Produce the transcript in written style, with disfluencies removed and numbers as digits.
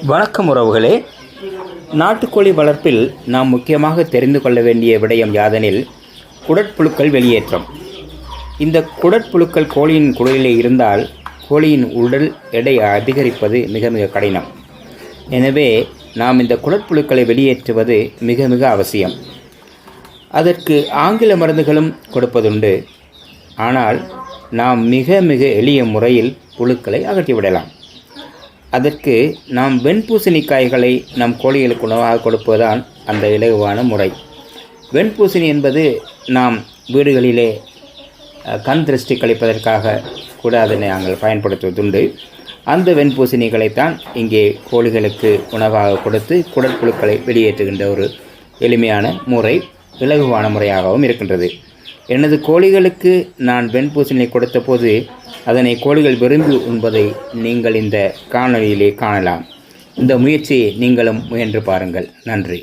வணக்கம் உறவுகளே. நாட்டுக்கோழி வளர்ப்பில் நாம் முக்கியமாக தெரிந்து கொள்ள வேண்டிய விடயம் யாதெனில் குடற்புழுக்கள் வெளியேற்றம். இந்த குடற்புழுக்கள் கோழியின் குடலிலே இருந்தால் கோழியின் உடல் எடை அதிகரிப்பது மிக மிக கடினம். எனவே நாம் இந்த குடற்புழுக்களை வெளியேற்றுவது மிக மிக அவசியம். அதற்கு ஆங்கில மருந்துகளும் கொடுப்பதுண்டு. ஆனால் நாம் மிக மிக எளிய முறையில் புழுக்களை அகற்றிவிடலாம். அதற்கு நாம் வெண்பூசணிக்காய்களை நம் கோழிகளுக்கு உணவாக கொடுப்பதுதான் அந்த இலகுவான முறை. வெண்பூசணி என்பது நாம் வீடுகளிலே கண் திருஷ்டி கழிப்பதற்காக கூட அதனை நாங்கள் பயன்படுத்துவதுண்டு. அந்த வெண்பூசணிகளைத்தான் இங்கே கோழிகளுக்கு உணவாக கொடுத்து குடற்புழுக்களை வெளியேற்றுகின்ற ஒரு எளிமையான முறை, இலகுவான முறையாகவும் இருக்கின்றது. எனது கோழிகளுக்கு நான் வெண்பூசணி கொடுத்த போது அதனை கோழிகள் விரும்பி உண்பதை நீங்கள் இந்த காணொளியிலே காணலாம். இந்த முயற்சியை நீங்களும் முயன்று பாருங்கள். நன்றி.